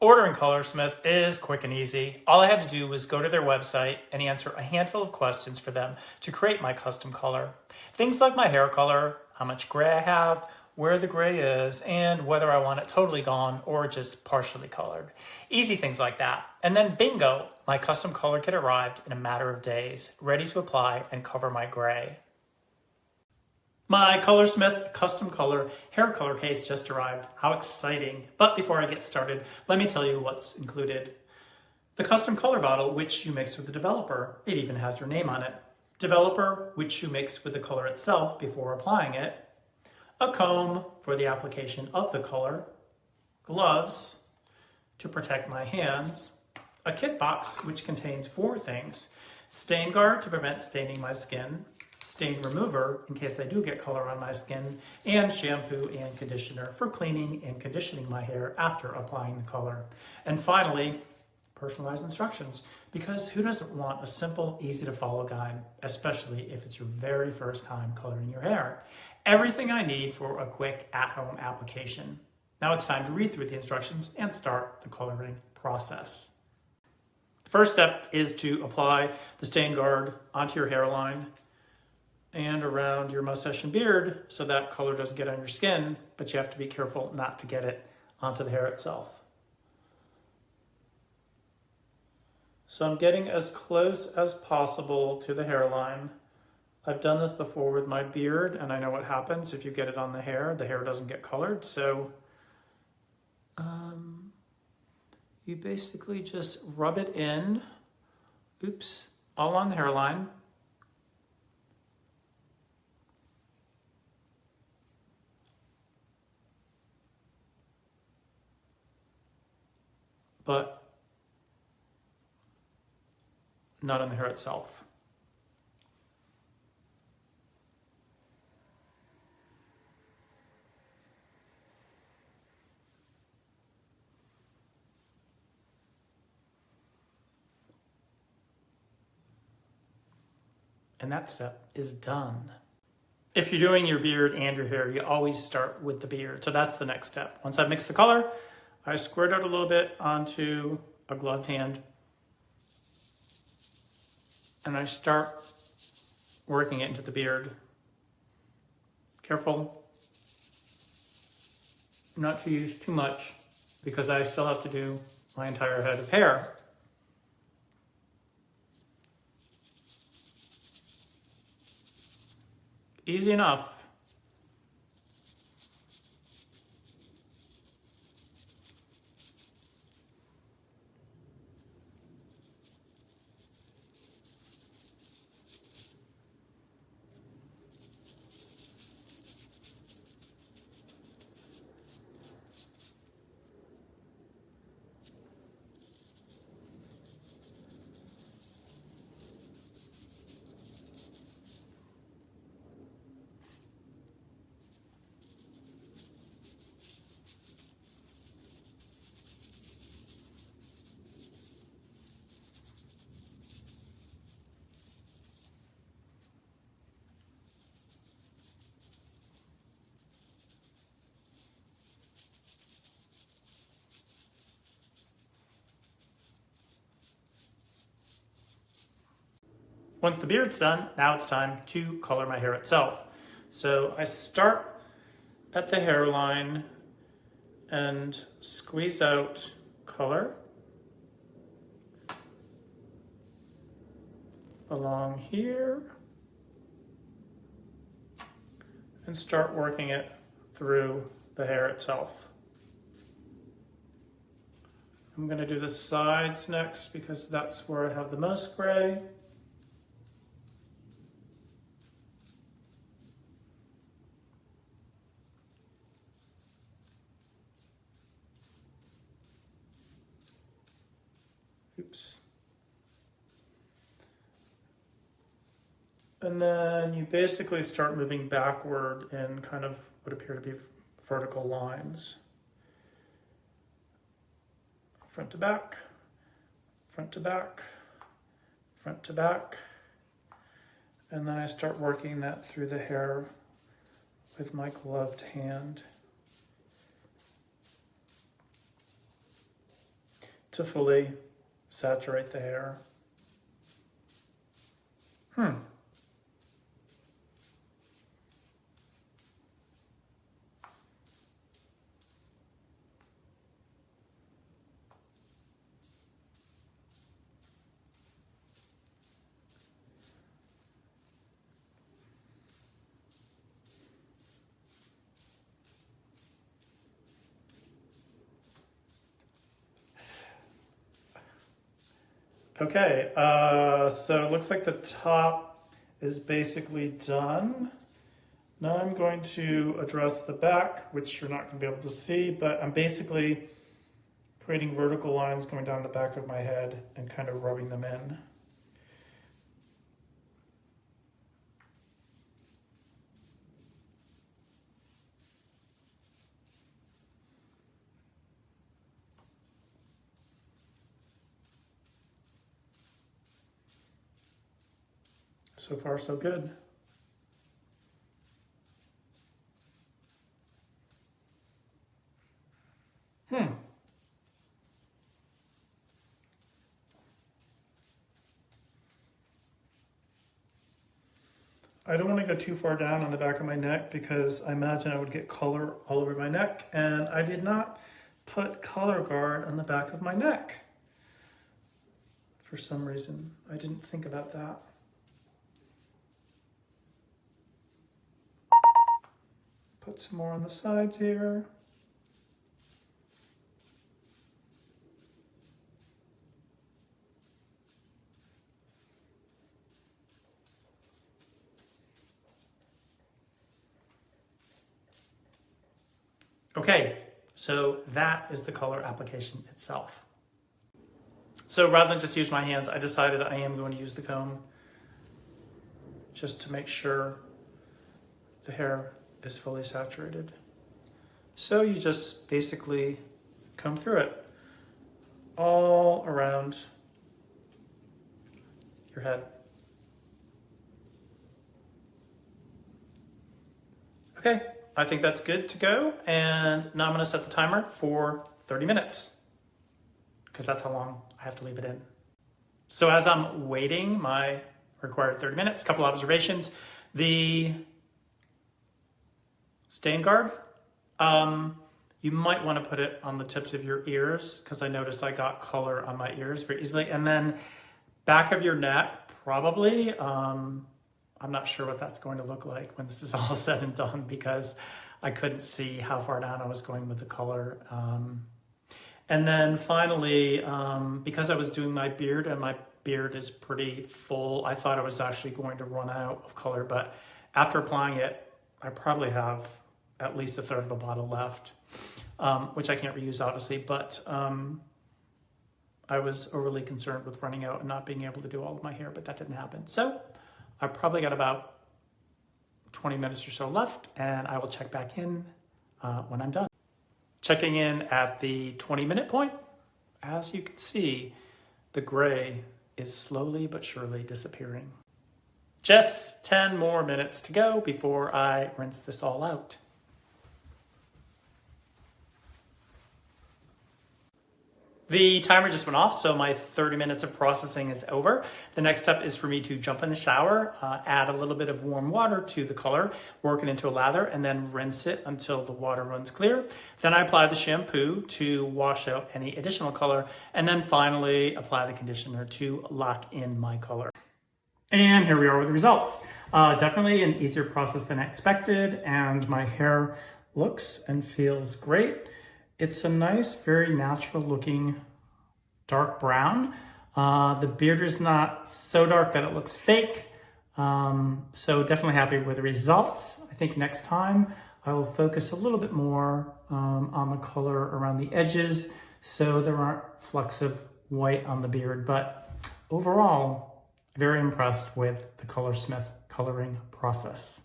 Ordering Colorsmith is quick and easy. All I had to do was go to their website and answer a handful of questions for them to create my custom color. Things like my hair color, how much gray I have, where the gray is, and whether I want it totally gone or just partially colored. Easy things like that. And then bingo, my custom color kit arrived in a matter of days, ready to apply and cover my gray. My Colorsmith custom color hair color case just arrived. How exciting. But before I get started, let me tell you what's included. The custom color bottle, which you mix with the developer. It even has your name on it. Developer, which you mix with the color itself before applying it. A comb for the application of the color. Gloves to protect my hands. A kit box, which contains 4 things. Stain guard to prevent staining my skin. Stain remover in case I do get color on my skin, and shampoo and conditioner for cleaning and conditioning my hair after applying the color. And finally, personalized instructions, because who doesn't want a simple, easy to follow guide, especially if it's your very first time coloring your hair. Everything I need for a quick at-home application. Now it's time to read through the instructions and start the coloring process. The first step is to apply the stain guard onto your hairline and around your mustache and beard so that color doesn't get on your skin, but you have to be careful not to get it onto the hair itself. So I'm getting as close as possible to the hairline. I've done this before with my beard, and I know what happens if you get it on the hair doesn't get colored. So you basically just rub it in, all on the hairline. But not on the hair itself. And that step is done. If you're doing your beard and your hair, you always start with the beard. So that's the next step. Once I've mixed the color, I squirt out a little bit onto a gloved hand, and I start working it into the beard. Careful not to use too much because I still have to do my entire head of hair. Easy enough. Once the beard's done, now it's time to color my hair itself. So I start at the hairline and squeeze out color along here and start working it through the hair itself. I'm going to do the sides next because that's where I have the most gray. And then you basically start moving backward in kind of what appear to be vertical lines. Front to back, front to back, front to back. And then I start working that through the hair with my gloved hand. to fully saturate the hair. Okay, so it looks like the top is basically done. Now I'm going to address the back, which you're not going to be able to see, but I'm basically creating vertical lines going down the back of my head and kind of rubbing them in. So far, so good. I don't want to go too far down on the back of my neck because I imagine I would get color all over my neck, and I did not put color guard on the back of my neck. For some reason, I didn't think about that. Put some more on the sides here. Okay, so that is the color application itself. So rather than just use my hands, I decided I am going to use the comb just to make sure the hair is fully saturated. So you just basically comb through it all around your head. Okay, I think that's good to go. And now I'm gonna set the timer for 30 minutes because that's how long I have to leave it in. So as I'm waiting my required 30 minutes, a couple observations. The stain guard, you might want to put it on the tips of your ears because I noticed I got color on my ears very easily. And then back of your neck, probably. I'm not sure what that's going to look like when this is all said and done because I couldn't see how far down I was going with the color. And then finally, because I was doing my beard and my beard is pretty full, I thought I was actually going to run out of color, but after applying it, I probably have at least a third of a bottle left, which I can't reuse obviously, but I was overly concerned with running out and not being able to do all of my hair, but that didn't happen. So I probably got about 20 minutes or so left, and I will check back in when I'm done. Checking in at the 20-minute point, as you can see, the gray is slowly but surely disappearing. Just 10 more minutes to go before I rinse this all out. The timer just went off, so my 30 minutes of processing is over. The next step is for me to jump in the shower, add a little bit of warm water to the color, work it into a lather, and then rinse it until the water runs clear. Then I apply the shampoo to wash out any additional color, and then finally apply the conditioner to lock in my color. And here we are with the results. Definitely an easier process than I expected, and my hair looks and feels great. It's a nice, very natural looking dark brown. The beard is not so dark that it looks fake. So definitely happy with the results. I think next time I will focus a little bit more on the color around the edges so there aren't flecks of white on the beard. But overall, very impressed with the Colorsmith coloring process.